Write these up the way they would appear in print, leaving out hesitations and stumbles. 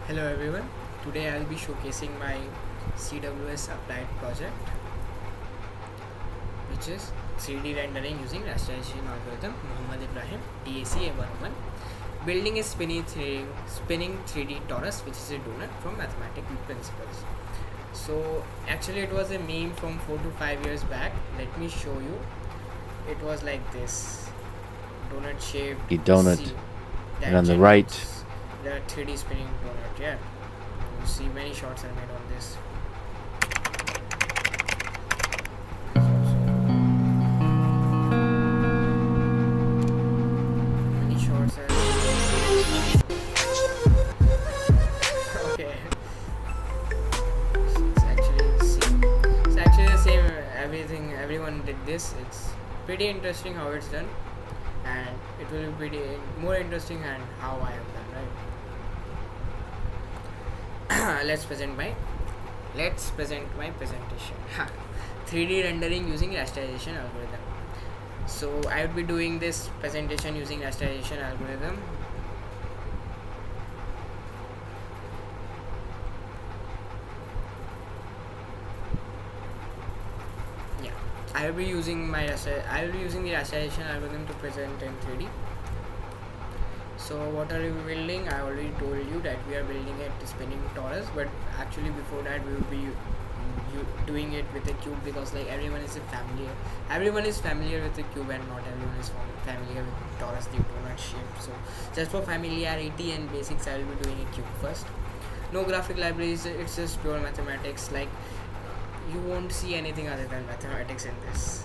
Hello everyone. Today I will be showcasing my CWS applied project, which is 3D rendering using rasterization algorithm Mohammad Ibrahim DAC A101, building a spinning 3D torus, which is a donut from mathematical principles. So actually it was a meme from 4 to 5 years back. Let me show you. It was like this donut shaped A donut, C and that on the right, generates the 3D spinning donut. Yeah, you see many shots are made on this. Many shots are okay. It's actually the same. It's actually the same. Everything, everyone did this. It's pretty interesting how it's done, and it will be pretty more interesting and how I have done. Right. Let's present my presentation. 3D rendering using rasterization algorithm. So I would be doing this presentation using rasterization algorithm. Yeah, I will be using the rasterization algorithm to present in 3D. So what are we building? I already told you that we are building a spinning torus, but actually before that we will be doing it with a cube, because like everyone is familiar with the cube, and not everyone is familiar with torus, the donut shape. So just for familiarity and basics, I will be doing a cube first. No graphic libraries, it's just pure mathematics. Like you won't see anything other than mathematics in this.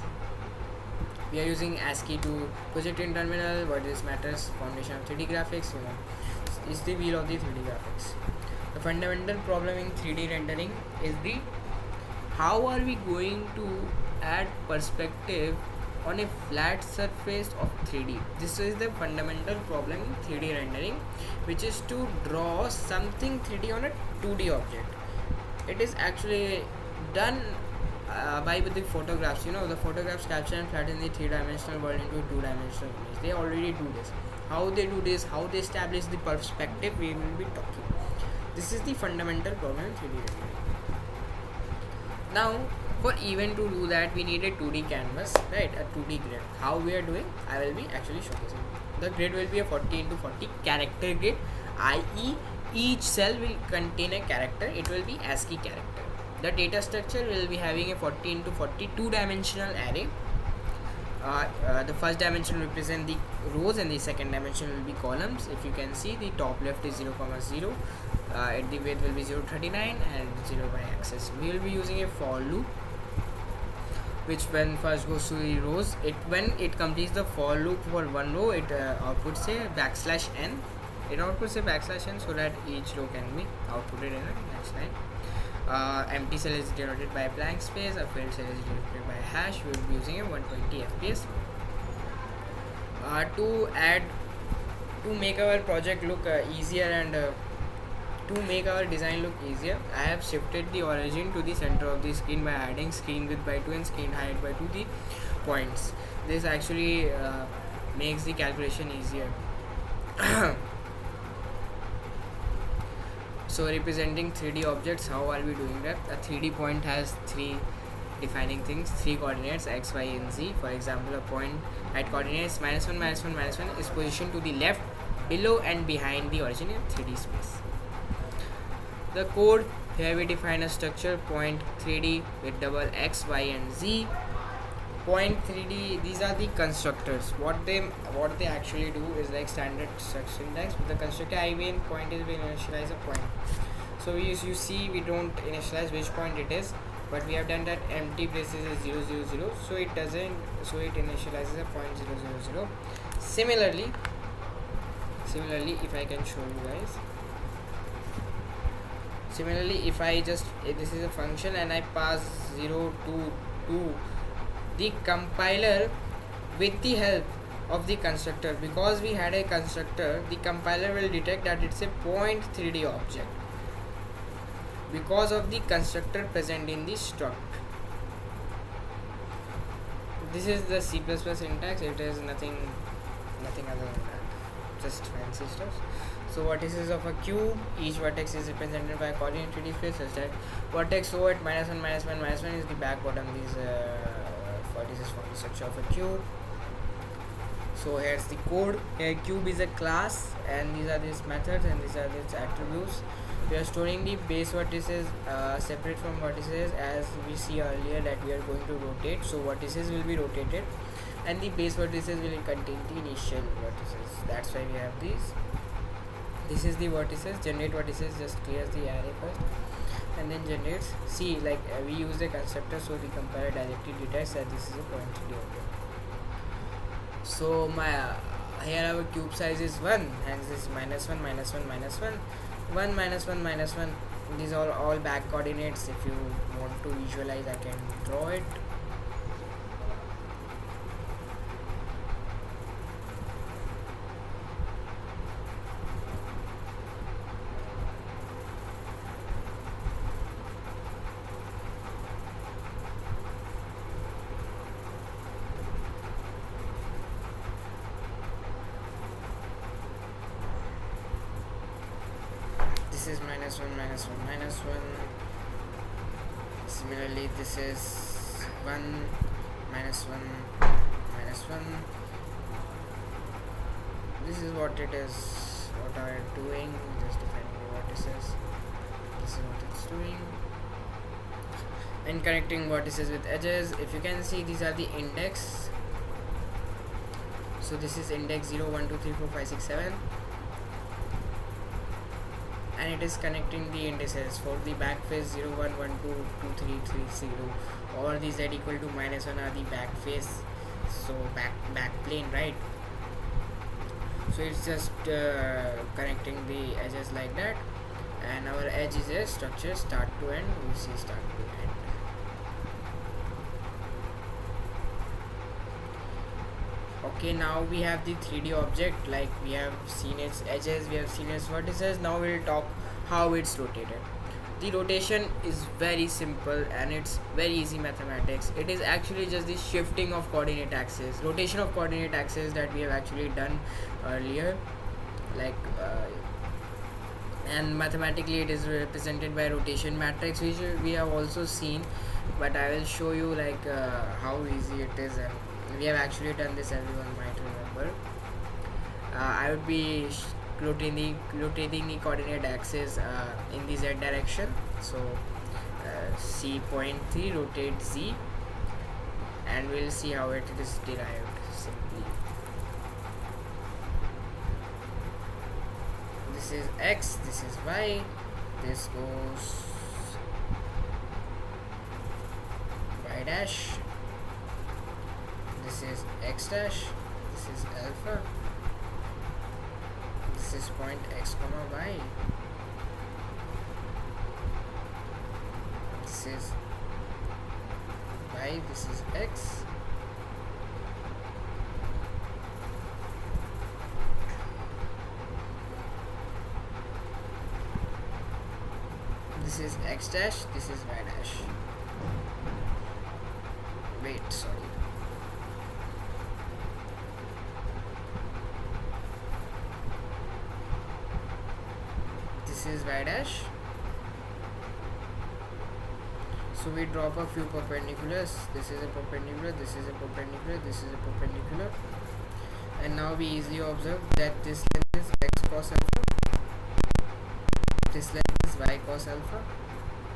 We are using ASCII to project in terminal. What this matters, foundation of 3D graphics, is the wheel of the 3D graphics. The fundamental problem in 3D rendering is the how are we going to add perspective on a flat surface of 3D. This is the fundamental problem in 3D rendering, which is to draw something 3D on a 2D object. It is actually done by with the photographs. The photographs capture and flatten the three-dimensional world into a two-dimensional image. They already do this. How they do this, how they establish the perspective, we will be talking. This is the fundamental problem in 3D rendering. Now, for even to do that, we need a 2D canvas, right? A 2D grid. How we are doing, I will be actually showcasing. The grid will be a 40 into 40 character grid, i.e. each cell will contain a character. It will be ASCII character. The data structure will be having a 40 into 40 two-dimensional array. The first dimension will represent the rows, and the second dimension will be columns. If you can see, the top left is 0, 0. At the width will be 0.39 and 0 by axis. We will be using a for loop, which when first goes to the rows, when it completes the for loop for one row, it outputs a \n. It outputs a \n so that each row can be outputted in the next line. Empty cell is denoted by a blank space. A filled cell is denoted by a hash. We will be using a 120 fps. To make our project look easier, and to make our design look easier, I have shifted the origin to the center of the screen by adding screen width by 2 and screen height by 2 the points. This actually makes the calculation easier. So representing 3D objects, how are we doing that? A 3D point has three defining things, three coordinates x, y and z. For example, a point at coordinates -1, -1 is positioned to the left, below and behind the origin in 3D space. The code, here we define a structure point 3D with double x, y and z. Point 3D, these are the constructors. What they actually do is like standard syntax. With the constructor IBN point is we initialize a point. So you see, we don't initialize which point it is, but we have done that empty places is 0, 0, 0. So it initializes a point 0, 0, 0. Similarly, if I can show you guys. Similarly, if I just this is a function and I pass 0 to the compiler with the help of the constructor, because we had a constructor, the compiler will detect that it's a point 3D object because of the constructor present in the struct. This is the C++ syntax. It is nothing other than that, just fancy stuff. So vertices of a cube, each vertex is represented by a coordinate 3D space such that vertex O at -1, -1, -1 is the back bottom. These vertices form the structure of a cube. So here's the code. Here cube is a class, and these are these methods and these are these attributes. We are storing the base vertices separate from vertices, as we see earlier that we are going to rotate. So vertices will be rotated, and the base vertices will contain the initial vertices. That's why we have these. This is the vertices. Generate vertices just clears the array first, and then generates. See, like we use the constructor, so the compiler directly detects that this is a point 3D object. So my here our cube size is 1, hence this -1, -1, -1, 1, -1, -1. These are all back coordinates. If you want to visualize, I can draw it. This is -1, -1, -1. Similarly, this is 1, -1, -1. This is what it is. What are it doing? Just defining the vertices. This is what it's doing. And connecting vertices with edges. If you can see, these are the index. So this is index 0, 1, 2, 3, 4, 5, 6, 7. And it is connecting the indices for the back face 0, 1, 1, 2, 2, 3, 3, 0, or the z equal to -1 are the back face, so back plane, right? So it's just connecting the edges like that, and our edge is a structure start to end. We see start to end. Okay, now we have the 3D object. Like we have seen its edges, we have seen its vertices. Now we'll talk how it's rotated. The rotation is very simple and it's very easy mathematics. It is actually just the shifting of coordinate axis, rotation of coordinate axis that we have actually done earlier, like and mathematically it is represented by rotation matrix, which we have also seen, but I will show you like how easy it is, and we have actually done this, everyone might remember. I would be rotating the coordinate axis in the z direction. So C point 3 rotate z, and we'll see how it is derived simply. This is x, this is y, this goes y dash, this is x dash, this is alpha, this is point x comma y, this is y, this is x, this is x dash, this is y dash. Wait, sorry. This is y dash. So we drop a few perpendiculars. This is a perpendicular, this is a perpendicular, this is a perpendicular, and now we easily observe that this length is x cos alpha, this length is y cos alpha,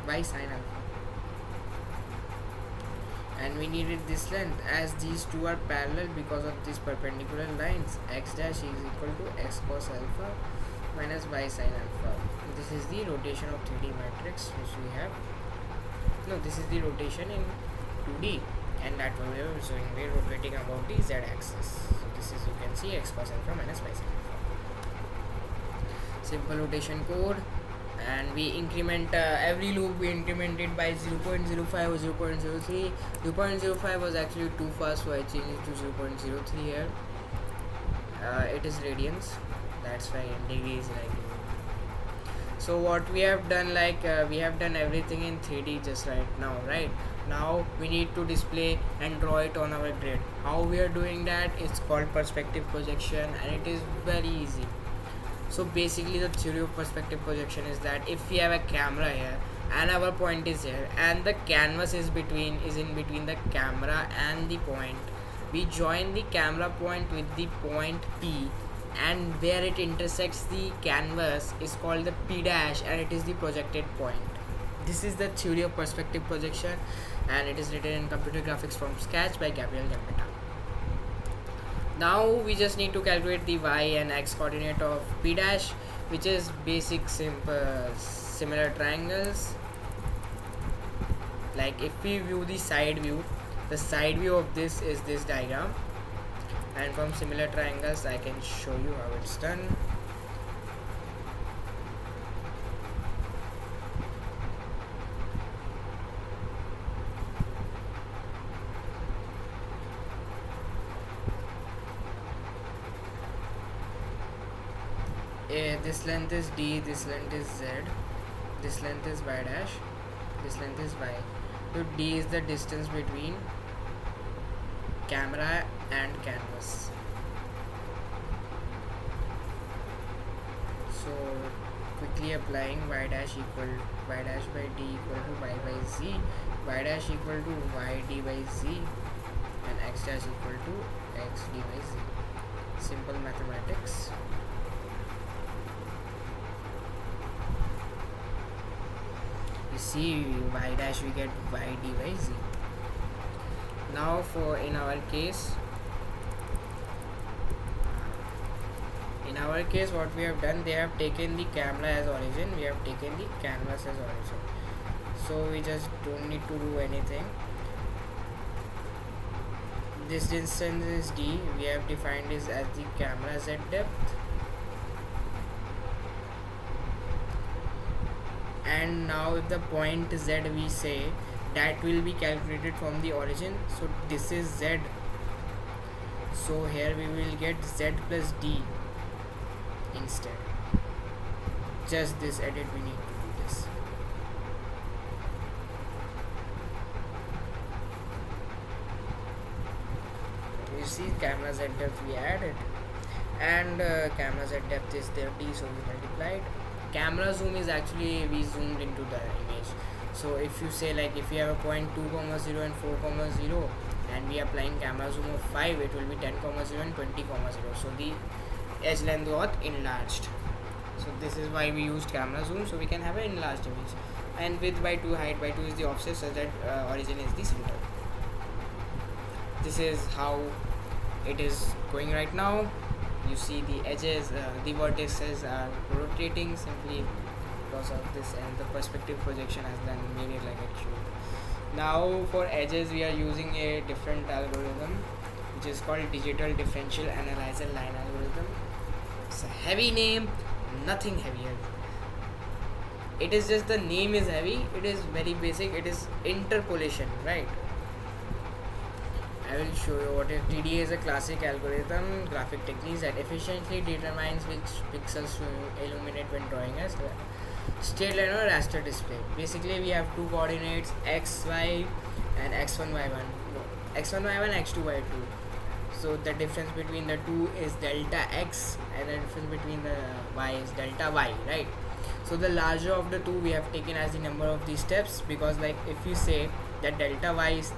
y sin alpha, and we needed this length as these two are parallel because of these perpendicular lines. X dash is equal to x cos alpha minus y sin alpha. This is the rotation of 3D matrix which we have. No, this is the rotation in 2D, and that one we are showing. We are rotating about the z axis. So this is, you can see, x cos alpha minus y sin alpha. Simple rotation code, and we increment every loop. We increment it by 0.05 or 0.03. 0.05 was actually too fast, so I changed it to 0.03 here. It is radians, that's why in degrees like. So what we have done, like we have done everything in 3D just right now, right? Now we need to display and draw it on our grid. How we are doing that? It's called perspective projection, and it is very easy. So basically the theory of perspective projection is that if we have a camera here and our point is here and the canvas is in between the camera and the point, we join the camera point with the point P, and where it intersects the canvas is called the P dash, and it is the projected point. This is the theory of perspective projection, and it is written in Computer Graphics from Scratch by Gabriel Gambetta. Now we just need to calculate the y and x coordinate of P dash, which is basic simple similar triangles. Like if we view the side view of this is this diagram, and from similar triangles I can show you how it's done. This length is d, this length is z, this length is y dash, this length is y. So d is the distance between camera and canvas. So quickly applying y dash by d equal to y by z, y dash equal to y d by z, and x dash equal to x d by z. Simple mathematics. You see y dash we get y d by z. Now for in our case what we have done, they have taken the camera as origin, we have taken the canvas as origin, so we just don't need to do anything. This distance is d, we have defined this as the camera z depth, and now if the point z we say that will be calculated from the origin, so this is z, so here we will get z plus d instead. Just this edit we need to do this. You see camera z depth we added, and camera z depth is 30, so we multiplied. Camera zoom is actually we zoomed into the image. So if you say like if you have a point 2, 0 and 4, 0 and we are applying camera zoom of 5, it will be 10, 0 and 20, 0. So the edge length got enlarged. So this is why we used camera zoom, so we can have an enlarged image. And width by 2, height by 2 is the offset, so that origin is the center. This is how it is going right now. You see the edges, the vertices are rotating simply because of this, and the perspective projection has then made it like it should. Now for edges we are using a different algorithm which is called digital differential analyzer line algorithm. It's a heavy name, nothing heavier. It is just the name is heavy, it is very basic, it is interpolation, right? I will show you what is DDA is a classic algorithm, graphic techniques that efficiently determines which pixels to illuminate when drawing a straight line or raster display. Basically we have two coordinates x, y and x1, y1. No, x1, y1, x2, y2. So the difference between the two is delta x, and the difference between the y is delta y, right? So the larger of the two we have taken as the number of these steps, because like if you say that delta y is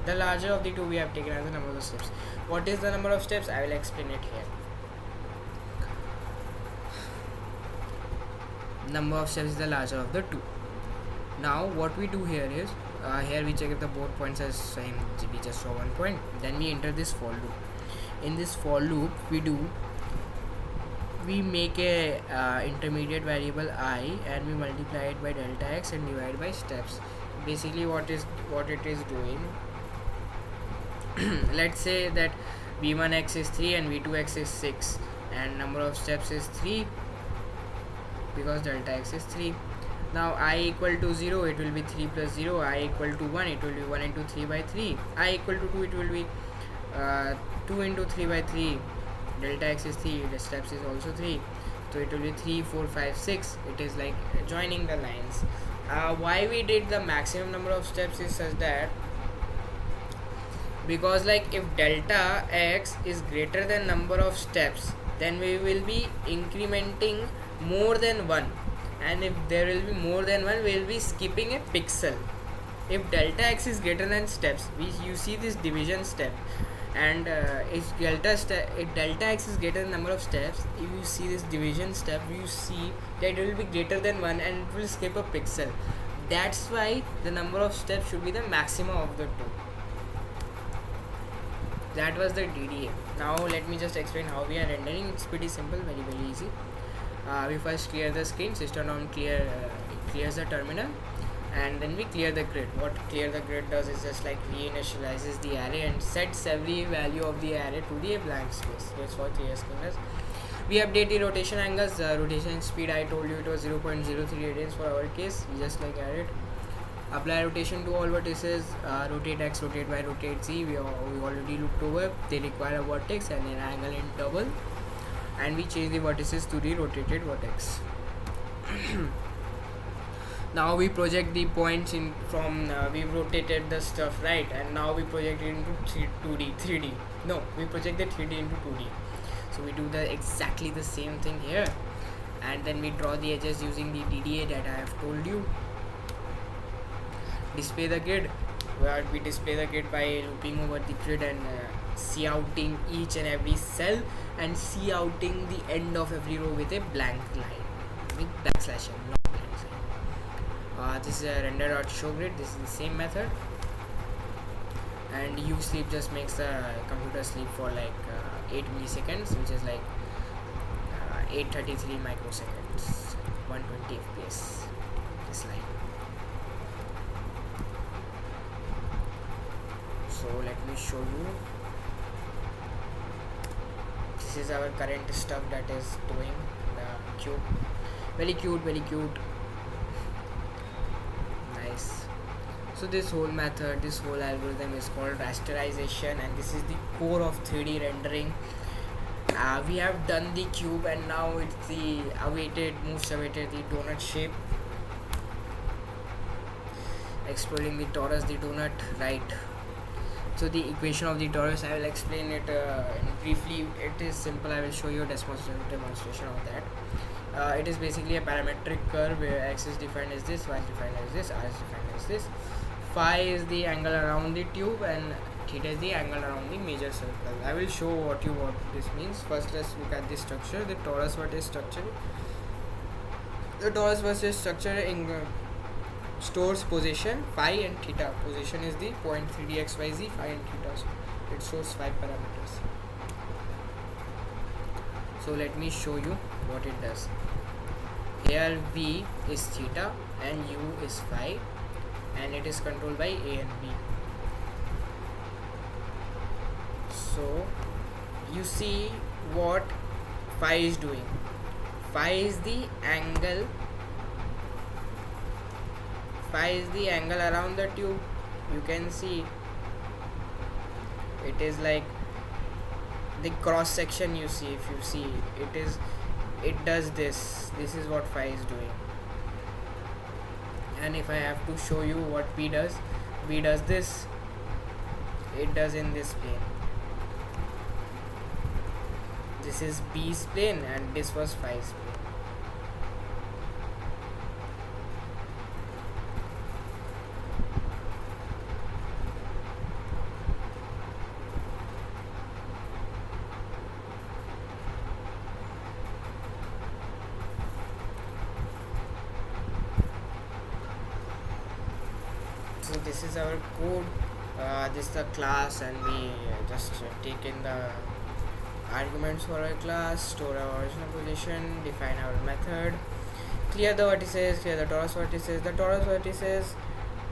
the larger of the two we have taken as the number of steps. What is the number of steps? I will explain it here. Number of steps is the larger of the two. Now what we do here is here we check if the both points are same, we just show one point, then we enter this for loop. In this for loop we make a intermediate variable I, and we multiply it by delta x and divide by steps. Basically what it is doing, let's say that v1x is 3 and v2x is 6 and number of steps is 3 because delta x is 3. Now I equal to 0, it will be 3 plus 0. I equal to 1, it will be 1 into 3 by 3. I equal to 2, it will be 2 into 3 by 3. Delta x is 3, the steps is also 3, so it will be 3, 4, 5, 6. It is like joining the lines. Why we did the maximum number of steps is such that, because like if delta x is greater than number of steps, then we will be incrementing more than one, and if there will be more than one, we will be skipping a pixel. If delta x is greater than steps, you see this division step, and if delta x is greater than number of steps, if you see this division step, you see that it will be greater than 1 and it will skip a pixel. That's why the number of steps should be the maximum of the two. That was the DDA. Now let me just explain how we are rendering. It's pretty simple, very easy. We first clear the screen, system on clears the terminal, and then we clear the grid. What clear the grid does is just like reinitializes the array and sets every value of the array to the blank space. That's what clear screen does. We update the rotation angles. Rotation speed, I told you it was 0.03 radians for our case. We just like add it. Apply rotation to all vertices. Rotate x, rotate y, rotate z. We already looked over. They require a vertex and an angle in double. And we change the vertices to the rotated vertex. Now we project the points in from we rotated the stuff, right, and now we project it into 3D. No, we project the 3D into 2D. So we do exactly the same thing here, and then we draw the edges using the DDA that I have told you. Display the grid, where we display the grid by looping over the grid and see outing each and every cell, and see outing the end of every row with a blank line, with backslash n, not blank line. This is a render.show grid. This is the same method, and U sleep just makes the computer sleep for like 8 milliseconds, which is like 833 microseconds, 120 fps. This line. So let me show you. This is our current stuff that is doing the cube. Very cute. Nice. So this whole method, this whole algorithm is called rasterization, and this is the core of 3D rendering. We have done the cube, and now it's the most awaited the donut shape. Exploring the torus, the donut, right? So the equation of the torus, I will explain it briefly. It is simple. I will show you a demonstration of that. It is basically a parametric curve where x is defined as this, y is defined as this, r is defined as this. Phi is the angle around the tube, and theta is the angle around the major circle. I will show what this means. First, let's look at the structure. The torus vertex structure. The torus vertex structure stores position, phi and theta. Position is the point 3D xyz, phi and theta. So it shows 5 parameters. So let me show you what it does. Here V is theta and U is phi, and it is controlled by A and B. So you see what phi is doing. Phi is the angle around the tube. You can see it is like the cross section. You see, if you see it does this is what phi is doing. And if I have to show you what B does this, it does in this plane. This is B's plane and this was phi's plane. So this is our code, this is the class, and we just take in the arguments for our class, store our original position, define our method, clear the vertices, clear the torus vertices. The torus vertices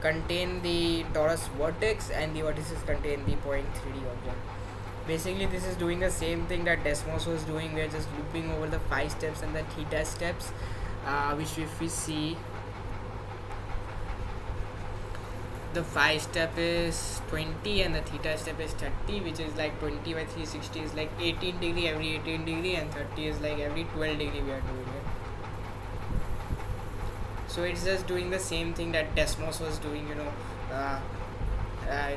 contain the torus vertex and the vertices contain the point 3D object. Basically this is doing the same thing that Desmos was doing. We are just looping over the phi steps and the theta steps, which if we see, the phi step is 20 and the theta step is 30, which is like 20 by 360 is like 18 degree every 18 degree, and 30 is like every 12 degree we are doing it. So it's just doing the same thing that Desmos was doing, it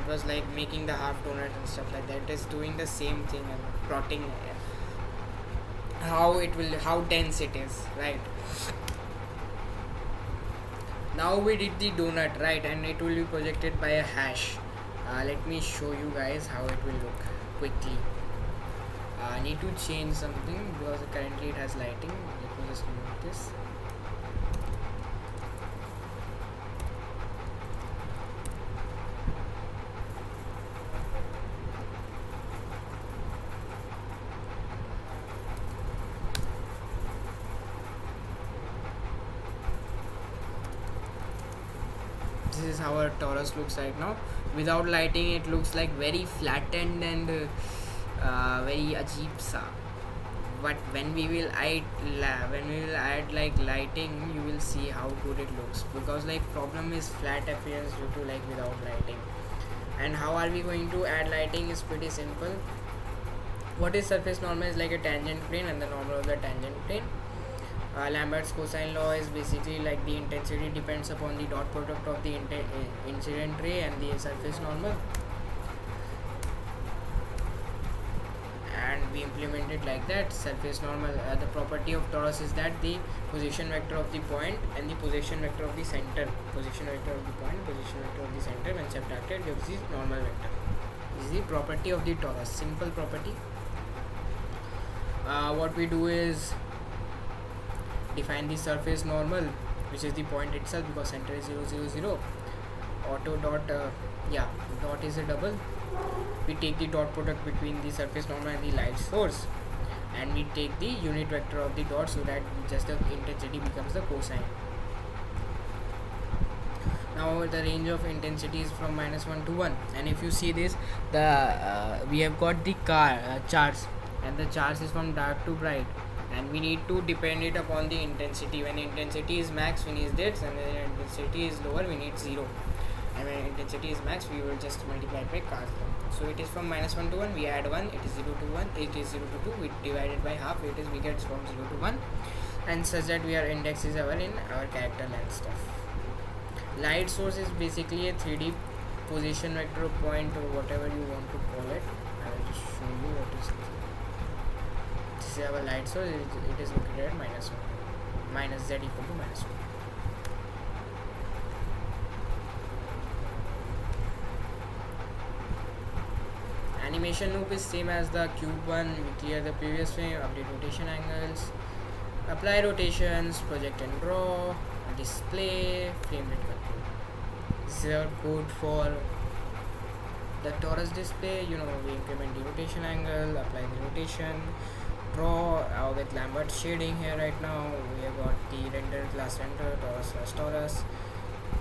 was like making the half donut and stuff like that. It is doing the same thing and plotting how dense it is, right? Now we did the donut, right, and it will be projected by a hash. Let me show you guys how it will look quickly. I need to change something because currently it has lighting. Let me just remove this. This is how our torus looks like now. Without lighting, it looks like very flattened and very ajeeb sa. But when we will add like lighting, you will see how good it looks, because like problem is flat appearance due to like without lighting. And how are we going to add lighting is pretty simple. What is surface normal is like a tangent plane and the normal of the tangent plane. Lambert's cosine law is basically like the intensity depends upon the dot product of the incident ray and the surface normal, and we implement it like that. Surface normal, the property of torus is that the position vector of the point and the position vector of the center, position vector of the point, position vector of the center when subtracted gives the normal vector. This is the property of the torus, simple property. What we do is define the surface normal, which is the point itself, because center is 0 0 0. Auto dot dot is a double. We take the dot product between the surface normal and the light source, and we take the unit vector of the dot, so that just the intensity becomes the cosine. Now the range of intensity is from -1 to 1, and if you see this, the we have got the charge, and the charge is from dark to bright, and we need to depend it upon the intensity. When intensity is max, we need this, and when intensity is lower, we need 0, and when intensity is max, we will just multiply by cos. So it is from -1 to 1, we add 1, it is 0 to 1, it is 0 to 2, we divide it by half, it is we get from 0 to 1, and such that we are index is our in our character length stuff. Light source is basically a 3D position vector point, or whatever you want to call it. I will just show you what is this. This is our light source. It is located at -1, minus z equal to -1. Animation loop is same as the cube one. We clear the previous frame, update rotation angles, apply rotations, project and draw, display, frame rate control. This is our code for the torus display. We implement the rotation angle, apply the rotation, draw with Lambert shading here. Right now we have got the render class render, torus slash torus.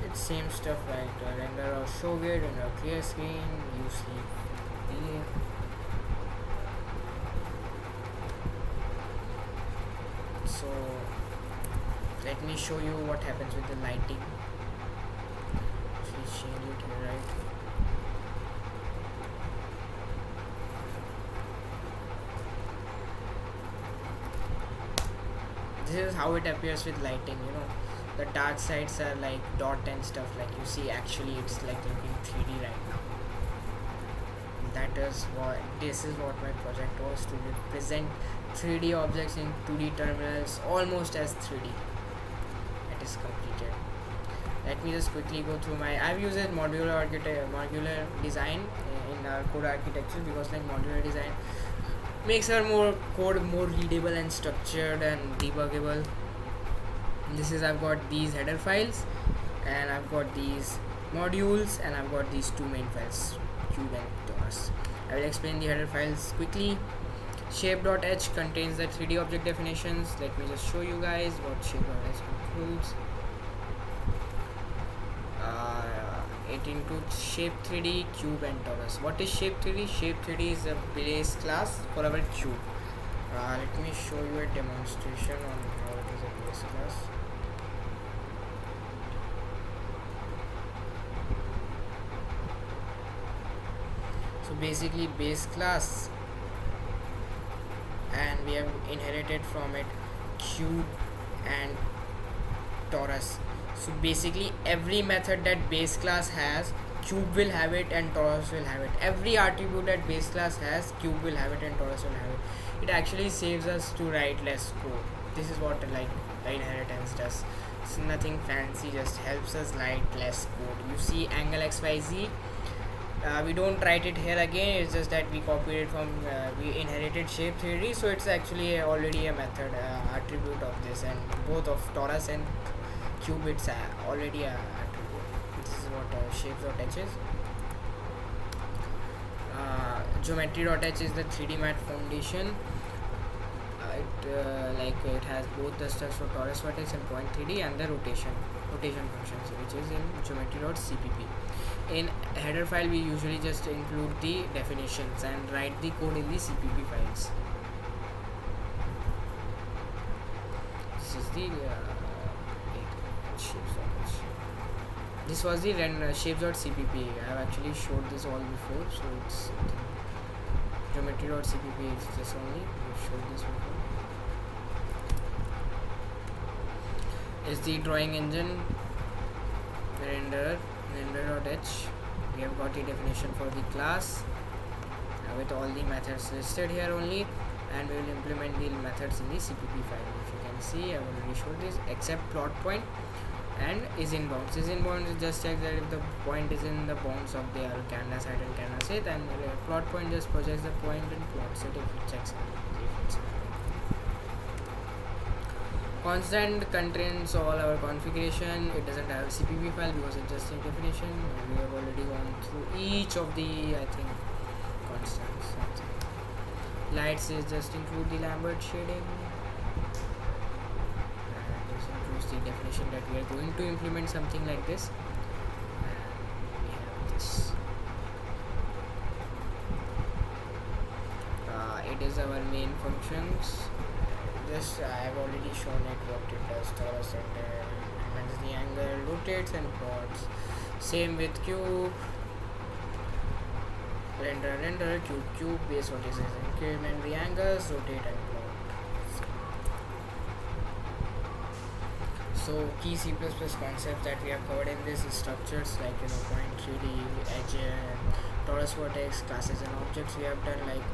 It's same stuff, right? Render or show grid, render clear screen, use sleep. So let me show you what happens with the lighting. Please change it here, right? This is how it appears with lighting. The dark sides are like dot and stuff, like you see. Actually it's like looking 3D right now. This is what my project was, to represent 3D objects in 2D terminals almost as 3D. It is completed. Let me just quickly go through I've used a modular design in our code architecture, because like modular design makes our code more readable and structured and debuggable. I've got these header files, and I've got these modules, and I've got these two main files, cube and torus. I will explain the header files quickly. Shape.h contains the 3D object definitions. Let me just show you guys what shape.h includes. It includes shape 3D, cube and torus. What is shape 3D? Shape 3D is a base class for our cube. Let me show you a demonstration on how it is a base class. So basically base class, and we have inherited from it cube and torus. So basically every method that base class has, cube will have it and torus will have it. Every attribute that base class has, cube will have it and torus will have it. It actually saves us to write less code. This is what like inheritance does. It's nothing fancy, just helps us write less code. You see angle xyz, we don't write it here again, it's just that we copied it from we inherited shape theory, so it's actually already a method attribute of this, and both of torus and cube, it's already a attribute. This is what shapes.h is. Geometry.h is the 3D math foundation. It has both the steps for torus vertex and point 3D and the rotation functions, which is in geometry.cpp. In header file, we usually just include the definitions and write the code in the cpp files. This is the shapes.h. This was the shapes.cpp. I have actually showed this all before, so it's geometry.cpp is this only. We've showed this before. Is the drawing engine render.h. We have got the definition for the class with all the methods listed here only, and we will implement the methods in the cpp file. If you can see, I have already showed this, except plot point and is in bounds. Is in bounds is just check that if the point is in the bounds of their canvas height and canvas width, and plot point just projects the point and plots it if it checks if it's constant contains all our configuration. It doesn't have a cpp file because it's just a definition. We have already gone through each of the, I think, constants. Lights is just include the Lambert shading, and this includes the definition that we are going to implement something like this, and we have this. It is our main functions. This I have already shown it what it does. Torus implements the angle, rotates and plots. Same with cube. Render, cube, base vertices, increment the angles, rotate and plot. So key C++ concepts that we have covered in this is structures like point 3D, edge, torus vertex, classes and objects. We have done like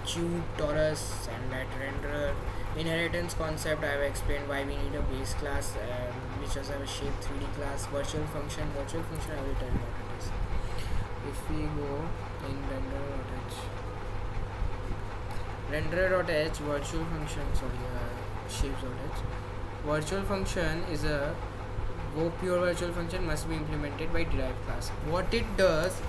cube, torus, and that renderer. Inheritance concept, I have explained why we need a base class, which was a shape 3D class. Virtual function I will tell you what it is. If we go in render.h, virtual function, shapes.h, virtual function is a pure virtual function must be implemented by derived class. What it does,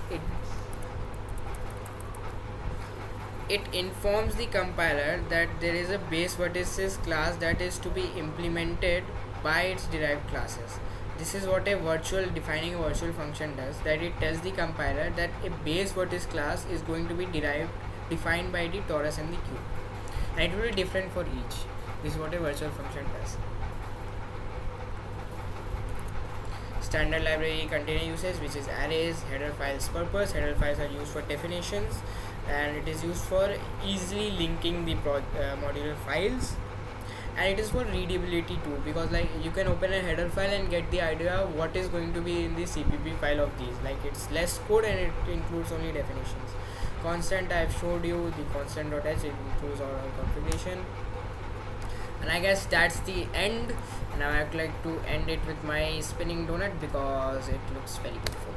it informs the compiler that there is a base vertices class that is to be implemented by its derived classes. This is what defining a virtual function does, that it tells the compiler that a base vertex class is going to be defined by the torus and the cube, and it will be different for each. This is what a virtual function does. Standard library container usage, which is arrays. Header files purpose, header files are used for definitions, and it is used for easily linking the modular files, and it is for readability too, because like you can open a header file and get the idea of what is going to be in the cpp file of these. Like it's less code and it includes only definitions. Constant, I have showed you the constant.h, it includes all our configuration. And I guess that's the end. Now I would like to end it with my spinning donut because it looks very beautiful.